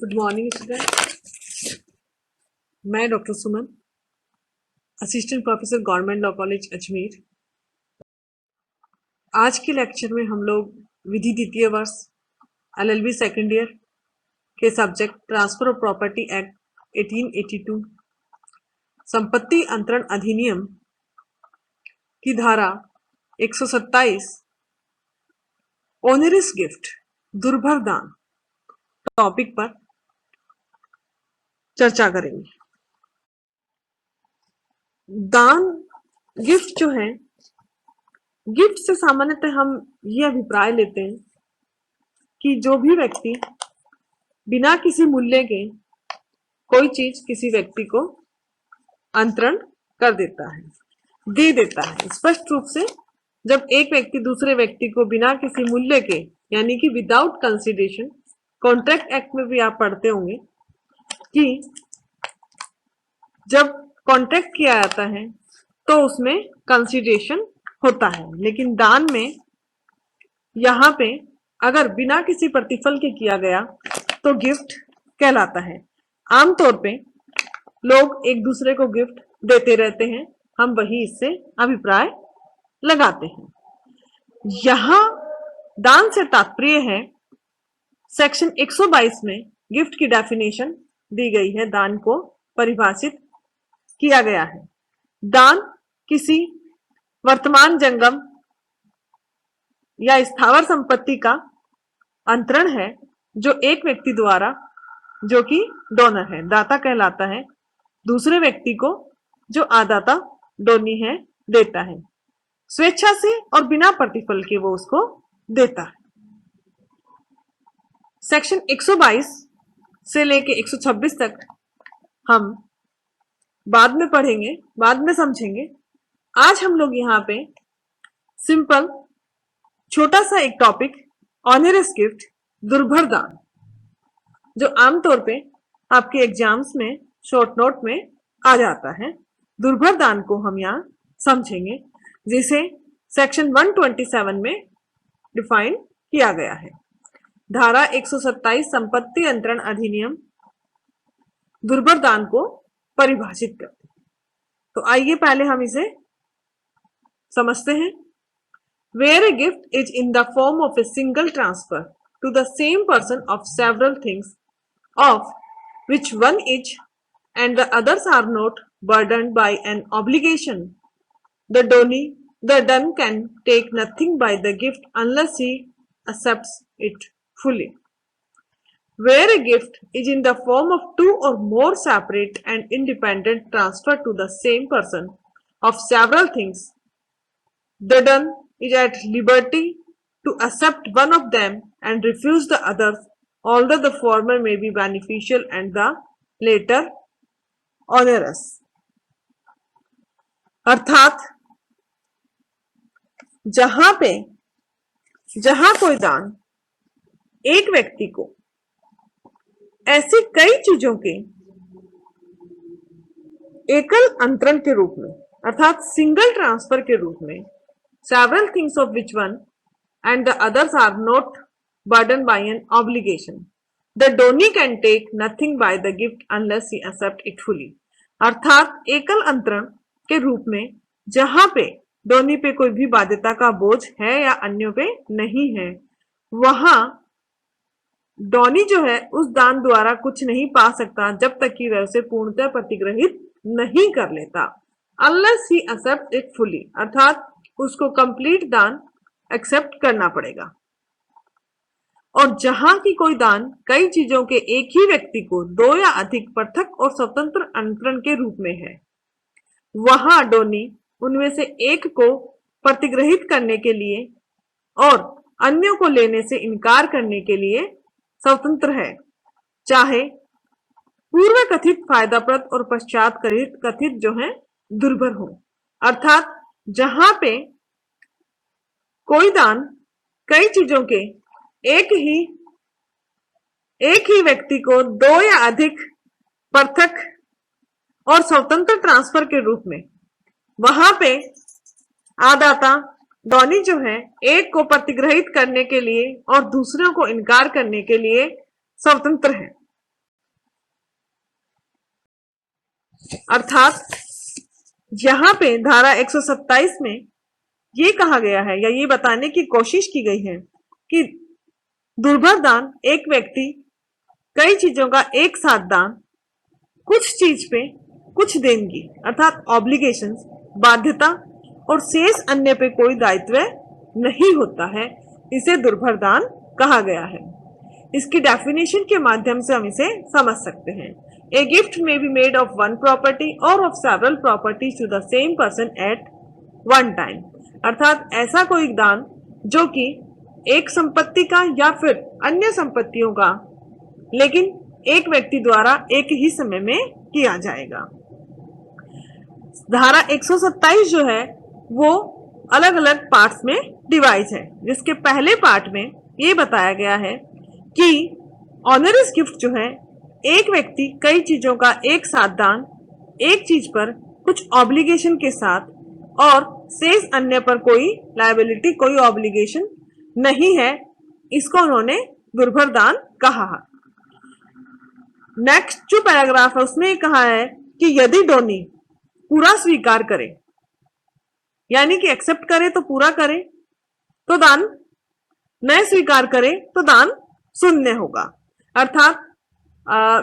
Good morning student. मैं doctor Suman, assistant professor government law college Ajmer. आज के लेक्चर में हम लोग विधि द्वितीय वर्ष LLB सेकेंड ईयर के subject transfer of property act 1882 संपत्ति अंतरण अधिनियम की धारा 127 ओनरस गिफ्ट दुर्भर दान टॉपिक पर चर्चा करेंगे। दान गिफ्ट जो है, गिफ्ट से सामान्यतः हम ये अभिप्राय लेते हैं कि जो भी व्यक्ति बिना किसी मूल्य के कोई चीज किसी व्यक्ति को अंतरण कर देता है, दे देता है। स्पष्ट रूप से जब एक व्यक्ति दूसरे व्यक्ति को बिना किसी मूल्य के यानी कि विदाउट कंसिडरेशन, कॉन्ट्रैक्ट एक्ट में भी आप पढ़ते होंगे कि जब कॉन्ट्रैक्ट किया जाता है तो उसमें कंसिडरेशन होता है, लेकिन दान में यहाँ पे अगर बिना किसी प्रतिफल के किया गया तो गिफ्ट कहलाता है। आमतौर पे लोग एक दूसरे को गिफ्ट देते रहते हैं, हम वही इससे अभिप्राय लगाते हैं। यहाँ दान से तात्पर्य है, सेक्शन 122 में गिफ्ट की डेफिनेशन दी गई है, दान को परिभाषित किया गया है। दान किसी वर्तमान जंगम या स्थावर संपत्ति का अंतरण है जो एक व्यक्ति द्वारा, जो कि डोनर है, दाता कहलाता है, दूसरे व्यक्ति को जो आदाता डोनी है देता है, स्वेच्छा से और बिना प्रतिफल के वो उसको देता है। सेक्शन 122 से लेके 126 तक हम बाद में पढ़ेंगे, बाद में समझेंगे। आज हम लोग यहाँ पे सिंपल छोटा सा एक टॉपिक ऑनरस गिफ्ट दुर्भर दान, जो आमतौर पे आपके एग्जाम्स में शॉर्ट नोट में आ जाता है, दुर्भर दान को हम यहाँ समझेंगे, जिसे सेक्शन 127 में डिफाइन किया गया है। धारा 127 संपत्ति अंतरण अधिनियम दुर्भर दान को परिभाषित करते हैं। तो आइए पहले हम इसे समझते हैं। Where a gift is in the form of a single transfer to the same person of several things of which one is and the others are not burdened by an obligation, the done can take nothing by the gift unless he accepts it fully. Where a gift is in the form of two or more separate and independent transfer to the same person of several things, the done is at liberty to accept one of them and refuse the others, although the former may be beneficial and the later onerous. अर्थात जहां कोई दान एक व्यक्ति को ऐसी कई चीजों के एकल अंतरण के रूप में, अर्थात सिंगल ट्रांसफर के रूप में, several things of which one and the others are not burdened by an obligation, the donee can take nothing by the gift unless he accept it fully. अर्थात एकल अंतरण के रूप में जहां पे डोनी पे कोई भी बाध्यता का बोझ है या अन्यों पे नहीं है, वहां डोनी जो है उस दान द्वारा कुछ नहीं पा सकता जब तक कि वह उसे पूर्णतः प्रतिग्रहित नहीं कर लेता, unless he accept it fully, अर्थात उसको कंप्लीट दान एक्सेप्ट करना पड़ेगा। और जहां की कोई दान कई चीजों के एक ही व्यक्ति को दो या अधिक पृथक और स्वतंत्र अंतरण के रूप में है, वहां डोनी उनमें से एक को प्रतिग्रहित करने के लिए और अन्यों को लेने से इनकार करने के लिए स्वतंत्र है, चाहे पूर्व कथित फायदाप्रद और पश्चात कथित जो है दुर्भर हो। अर्थात जहां पे कोई दान कई चीजों के एक ही व्यक्ति को दो या अधिक पृथक और स्वतंत्र ट्रांसफर के रूप में, वहां पे आदाता डोनी जो है एक को प्रतिग्रहित करने के लिए और दूसरों को इनकार करने के लिए स्वतंत्र है, अर्थात यहाँ पे धारा 127 में ये कहा गया है या ये बताने की कोशिश की गई है कि दुर्भर दान एक व्यक्ति कई चीजों का एक साथ दान, कुछ चीज पे कुछ देनगी अर्थात ऑब्लिगेशंस, बाध्यता और शेष अन्य पे कोई दायित्व नहीं होता है, इसे दुर्भर दान कहा गया है। इसकी डेफिनेशन के माध्यम से हम इसे समझ सकते हैं। A gift may be made of one property or of several properties to the same person at one time, अर्थात ऐसा कोई दान जो कि एक संपत्ति का या फिर अन्य संपत्तियों का, लेकिन एक व्यक्ति द्वारा एक ही समय में किया जाएगा। धारा 127 जो है वो अलग अलग पार्ट्स में डिवाइड है, जिसके पहले पार्ट में ये बताया गया है कि ऑनरस गिफ्ट जो है एक व्यक्ति कई चीजों का एक साथ दान, एक चीज पर कुछ ऑब्लिगेशन के साथ और शेष अन्य पर कोई लायबिलिटी, कोई ऑब्लिगेशन नहीं है, इसको उन्होंने दुर्भर दान कहा। नेक्स्ट जो पैराग्राफ है उसमें कहा है कि यदि डोनी पूरा स्वीकार करे, यानी कि एक्सेप्ट करे तो पूरा करे तो दान, न स्वीकार करे तो दान शून्य होगा। अर्थात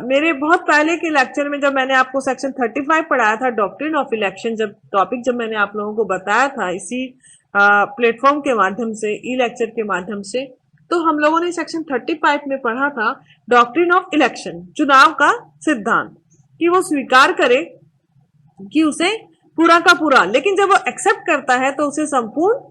मेरे बहुत पहले के लेक्चर में जब मैंने आपको सेक्शन 35 पढ़ाया था, डॉक्ट्रिन ऑफ इलेक्शन, जब मैंने आप लोगों को बताया था इसी प्लेटफॉर्म के माध्यम से, ई लेक्चर के माध्यम से, तो हम लोगों ने सेक्शन 35 में पढ़ा था डॉक्ट्रिन ऑफ इलेक्शन, चुनाव का सिद्धांत, कि वो स्वीकार करे कि उसे पूरा का पूरा, लेकिन जब वो एक्सेप्ट करता है तो उसे संपूर्ण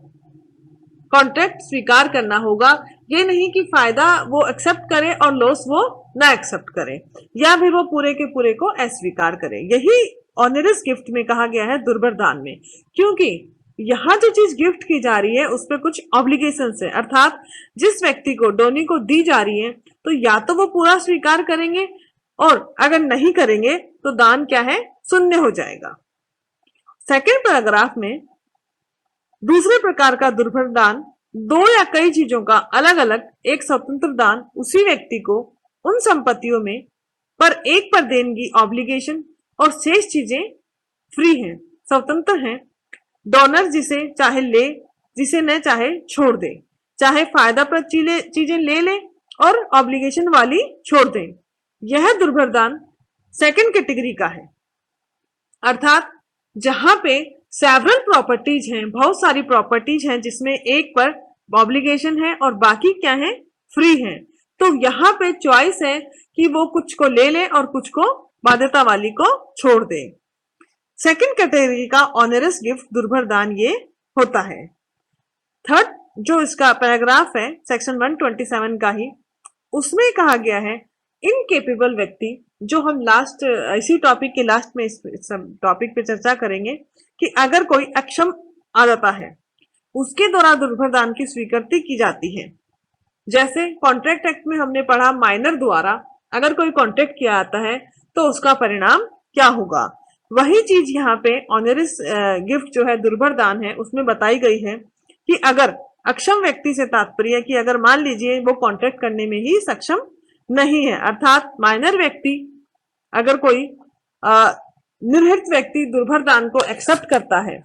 कॉन्ट्रैक्ट स्वीकार करना होगा। ये नहीं कि फायदा वो एक्सेप्ट करे और लॉस वो ना एक्सेप्ट करे, या भी वो पूरे के पूरे को अस्वीकार करे। यही ऑनरस गिफ्ट में कहा गया है दुर्भर दान में, क्योंकि यहाँ जो चीज गिफ्ट की जा रही है उस पर कुछ ऑब्लिगेशंस है, अर्थात जिस व्यक्ति को डोनी को दी जा रही है तो या तो वो पूरा स्वीकार करेंगे और अगर नहीं करेंगे तो दान क्या है, शून्य हो जाएगा। सेकेंड पैराग्राफ में दूसरे प्रकार का दुर्भर दान दो या कई चीजों का अलग अलग एक स्वतंत्र दान उसी व्यक्ति को उन संपत्तियों में पर एक पर देनगी ऑब्लिगेशन और शेष चीजें फ्री हैं, स्वतंत्र हैं। डोनर जिसे चाहे ले, जिसे न चाहे छोड़ दे, चाहे फायदा पर चीजें ले और ऑब्लिगेशन वाली छोड़ दे। यह दुर्भर दान सेकंड कैटेगरी का है, अर्थात जहां पे सेवरल प्रॉपर्टीज हैं, बहुत सारी प्रॉपर्टीज हैं जिसमें एक पर ऑब्लिगेशन है और बाकी क्या है, फ्री है। तो यहाँ पे चॉइस है कि वो कुछ को ले और कुछ को बाध्यता वाली को छोड़ दे। सेकंड कैटेगरी का ऑनरस गिफ्ट दुर्भर दान ये होता है। थर्ड जो इसका पैराग्राफ है सेक्शन 127 का ही, उसमें कहा गया है इनकेपेबल व्यक्ति, जो हम लास्ट इसी टॉपिक के लास्ट में इस टॉपिक पे चर्चा करेंगे कि अगर कोई अक्षम आ जाता है उसके द्वारा दुर्भर दान की स्वीकृति की जाती है। जैसे कॉन्ट्रैक्ट एक्ट में हमने पढ़ा, माइनर द्वारा अगर कोई कॉन्ट्रैक्ट किया जाता है तो उसका परिणाम क्या होगा, वही चीज यहाँ पे ऑनरस गिफ्ट जो है दुर्भर दान है उसमें बताई गई है कि अगर अक्षम व्यक्ति से तात्पर्य कि अगर मान लीजिए वो कॉन्ट्रैक्ट करने में ही सक्षम नहीं है, अर्थात माइनर व्यक्ति अगर कोई निर्हित व्यक्ति दुर्भर दान को एक्सेप्ट करता है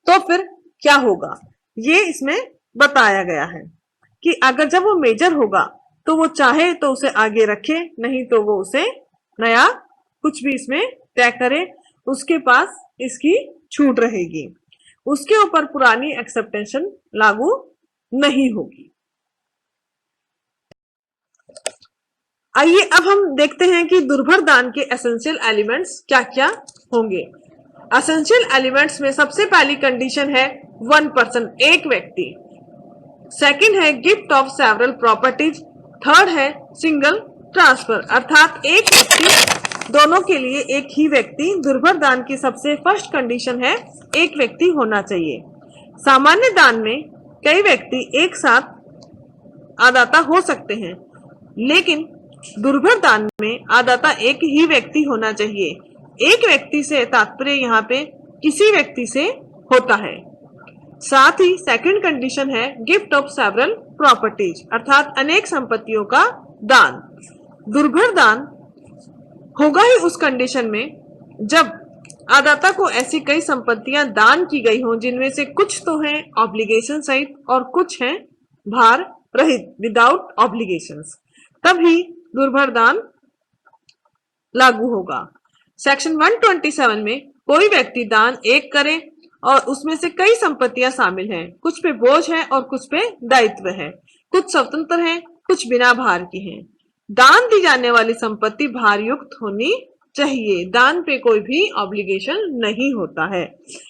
तो फिर क्या होगा, ये इसमें बताया गया है कि अगर जब वो मेजर होगा तो वो चाहे तो उसे आगे रखे, नहीं तो वो उसे नया कुछ भी इसमें तय करे, उसके पास इसकी छूट रहेगी, उसके ऊपर पुरानी एक्सेप्टेंशन लागू नहीं होगी। आइए अब हम देखते हैं कि दुर्भर दान के एसेंशियल एलिमेंट्स क्या क्या होंगे। एसेंशियल एलिमेंट्स में सबसे पहली कंडीशन है वन पर्सन, एक व्यक्ति। सेकंड है gift of several properties. Third है सिंगल ट्रांसफर, अर्थात एक व्यक्ति, दोनों के लिए एक ही व्यक्ति। दुर्भर दान की सबसे फर्स्ट कंडीशन है एक व्यक्ति होना चाहिए। सामान्य दान में कई व्यक्ति एक साथ आदाता हो सकते हैं, लेकिन दुर्भर दान में आदाता एक ही व्यक्ति होना चाहिए। एक व्यक्ति से तात्पर्य यहाँ पे किसी व्यक्ति से होता है। साथ ही सेकंड कंडीशन है गिफ्ट ऑफ सेवरल प्रॉपर्टीज, अर्थात अनेक संपत्तियों का दान। दुर्भर दान होगा ही उस कंडीशन में जब आदाता को ऐसी कई संपत्तियां दान की गई हों जिनमें से कुछ तो हैं ऑब्लिगेशन सहित और कुछ हैं भार रहित विदाउट ऑब्लिगेशंस, तभी दुर्भर दान लागू होगा। सेक्शन 127 में कोई व्यक्ति दान एक करे और उसमें से कई संपत्तियां शामिल हैं, कुछ पे बोझ है और कुछ पे दायित्व है, कुछ स्वतंत्र हैं, कुछ बिना भार की हैं। दान दी जाने वाली संपत्ति भार युक्त होनी चाहिए, दान पे कोई भी ऑब्लिगेशन नहीं होता है।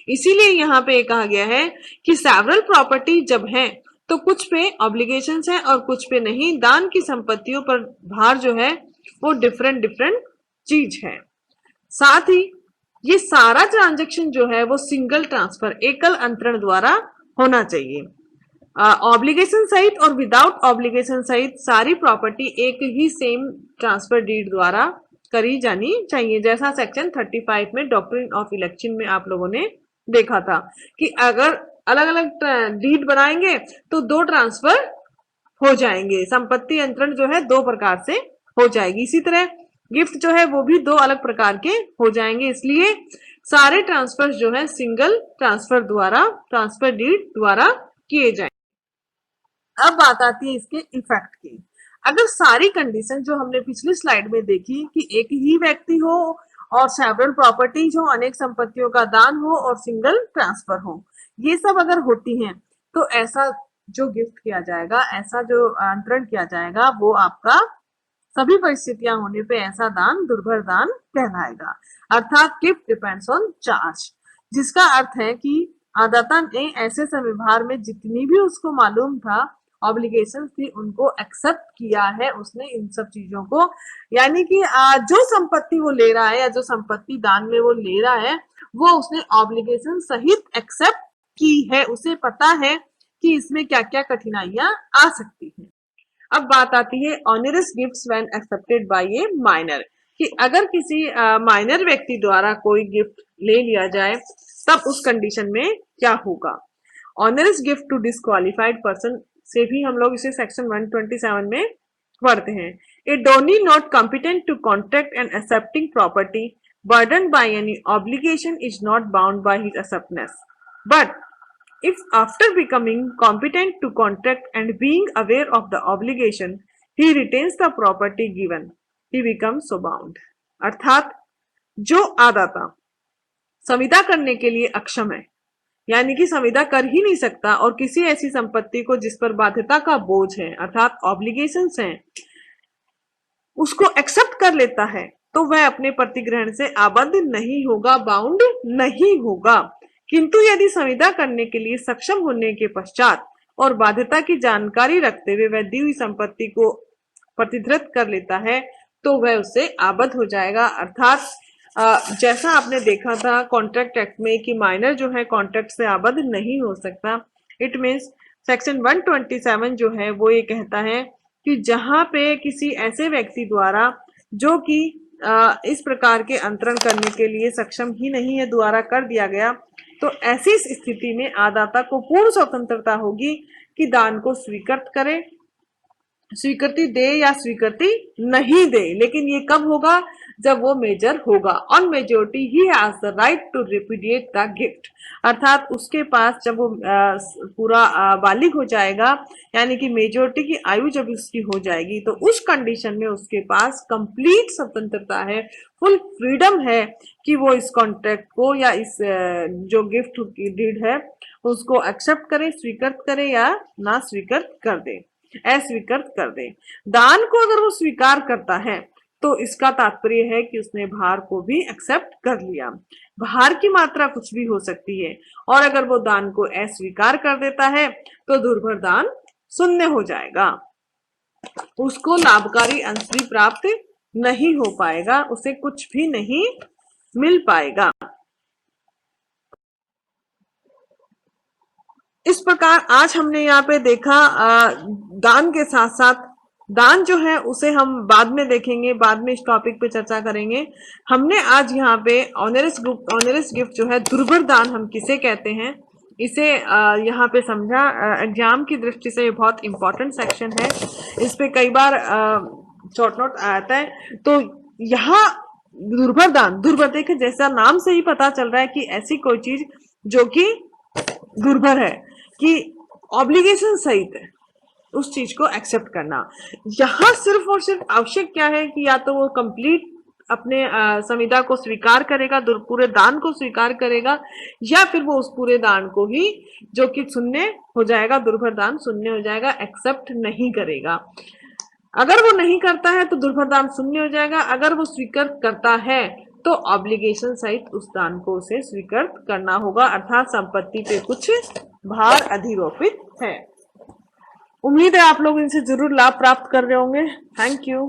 इसीलिए यहाँ पे कहा गया है कि सेवरल प्रॉपर्टी जब है तो कुछ पे ऑब्लिगेशंस है और कुछ पे नहीं। दान की संपत्तियों पर भार जो है वो डिफरेंट डिफरेंट चीज है। साथ ही ये सारा ट्रांजैक्शन जो है वो सिंगल ट्रांसफर एकल अंतरण द्वारा होना चाहिए। ऑब्लिगेशन सहित और विदाउट ऑब्लिगेशन सहित सारी प्रॉपर्टी एक ही सेम ट्रांसफर डीड द्वारा करी जानी चाहिए, जैसा सेक्शन 35 में डॉक्ट्रिन ऑफ इलेक्शन में आप लोगों ने देखा था कि अगर अलग अलग डीड बनाएंगे तो दो ट्रांसफर हो जाएंगे, संपत्ति अंतरण जो है दो प्रकार से हो जाएगी। इसी तरह गिफ्ट जो है वो भी दो अलग प्रकार के हो जाएंगे, इसलिए सारे ट्रांसफर जो है सिंगल ट्रांसफर द्वारा ट्रांसफर डीड द्वारा किए जाएंगे। अब बात आती है इसके इफेक्ट की। अगर सारी कंडीशन जो हमने पिछली स्लाइड में देखी कि एक ही व्यक्ति हो और सेवरल प्रॉपर्टीज हो, अनेक संपत्तियों का दान हो और सिंगल ट्रांसफर हो, ये सब अगर होती हैं तो ऐसा जो गिफ्ट किया जाएगा, ऐसा जो अंतरण किया जाएगा वो आपका सभी परिस्थितियां होने पे ऐसा दान दुर्भर दान कहलाएगा। अर्थात गिफ्ट डिपेंड्स ऑन चार्ज, जिसका अर्थ है कि आदाता ने ऐसे समय भार में जितनी भी उसको मालूम था ऑब्लिगेशन थी उनको एक्सेप्ट किया है उसने इन सब चीजों को, यानी कि जो संपत्ति वो ले रहा है या जो संपत्ति दान में वो ले रहा है वो उसने ऑब्लिगेशन सहित एक्सेप्ट की है, उसे पता है कि इसमें क्या क्या कठिनाइयां आ सकती हैं। अब बात आती है onerous gifts when accepted by A minor, कि अगर किसी माइनर व्यक्ति द्वारा कोई गिफ्ट ले लिया जाए तब उस कंडीशन में क्या होगा। Onerous gift to disqualified person से भी हम लोग इसे सेक्शन 127 में पढ़ते हैं। A donee not competent to contract and accepting property burdened by any obligation is not bound by his acceptance, but if after becoming competent to contract and being aware of the obligation he retains the property given, he becomes so bound। अर्थात जो आदाता संविदा करने के लिए अक्षम है, यानी कि संविदा कर ही नहीं सकता और किसी ऐसी संपत्ति को जिस पर बाध्यता का बोझ है अर्थात ऑब्लिगेशंस हैं उसको एक्सेप्ट कर लेता है तो वह अपने प्रतिग्रहण से आबद्ध नहीं होगा, बाउंड नहीं होगा। किंतु यदि संविदा करने के लिए सक्षम होने के पश्चात और बाध्यता की जानकारी रखते हुए वह दी हुई संपत्ति को प्रतिधृत कर लेता है तो वह उससे आबद्ध हो जाएगा। अर्थात जैसा आपने देखा था कॉन्ट्रैक्ट एक्ट में कि माइनर जो है कॉन्ट्रैक्ट से आबद्ध नहीं हो सकता, इट मीन्स सेक्शन 127 जो है वो ये कहता है कि जहां पे किसी ऐसे व्यक्ति द्वारा जो कि इस प्रकार के अंतरण करने के लिए सक्षम ही नहीं है द्वारा कर दिया गया, तो ऐसी स्थिति में आदाता को पूर्ण स्वतंत्रता होगी कि दान को स्वीकृत करे, स्वीकृति दे या स्वीकृति नहीं दे। लेकिन ये कब होगा, जब वो मेजर होगा। On majority he has the right to repudiate the gift, अर्थात उसके पास जब वो पूरा बालिग हो जाएगा यानी कि मेजोरिटी की आयु जब उसकी हो जाएगी तो उस कंडीशन में उसके पास कंप्लीट स्वतंत्रता है, फुल फ्रीडम है कि वो इस कॉन्ट्रैक्ट को या इस जो गिफ्ट की डीड है उसको एक्सेप्ट करे, स्वीकृत करे या ना स्वीकृत कर दे, अस्वीकृत कर दे। दान को अगर वो स्वीकार करता है तो इसका तात्पर्य है कि उसने भार को भी एक्सेप्ट कर लिया। भार की मात्रा कुछ भी हो सकती है और अगर वो दान को अस्वीकार कर देता है तो दुर्भर दान शून्य हो जाएगा, उसको लाभकारी अंश भी प्राप्त नहीं हो पाएगा, उसे कुछ भी नहीं मिल पाएगा। इस प्रकार आज हमने यहाँ पे देखा दान के साथ साथ दान जो है उसे हम बाद में देखेंगे, बाद में इस टॉपिक पे चर्चा करेंगे। हमने आज यहाँ पे ऑनरस गिफ्ट जो है दुर्भर दान हम किसे कहते हैं इसे यहाँ पे समझा। एग्जाम की दृष्टि से ये बहुत इंपॉर्टेंट सेक्शन है, इस पे कई बार शॉर्ट नोट आता है। तो यहाँ दुर्भर दान, दुर्भर देखिए जैसा नाम से ही पता चल रहा है कि ऐसी कोई चीज जो कि दुर्भर है, कि ऑब्लिगेशन सहित है, उस चीज को एक्सेप्ट करना। यहाँ सिर्फ और सिर्फ आवश्यक क्या है कि या तो वो कंप्लीट अपने संविदा को स्वीकार करेगा, पूरे दान को स्वीकार करेगा, या फिर वो उस पूरे दान को ही जो कि शून्य हो जाएगा, दुर्भर दान शून्य हो जाएगा, एक्सेप्ट नहीं करेगा। अगर वो नहीं करता है तो दुर्भर दान शून्य हो जाएगा, अगर वो स्वीकार करता है तो ऑब्लिगेशन सहित उस दान को उसे स्वीकार करना होगा, अर्थात संपत्ति पे कुछ भार अधिरोपित है। उम्मीद है आप लोग इनसे जरूर लाभ प्राप्त कर रहे होंगे। Thank you.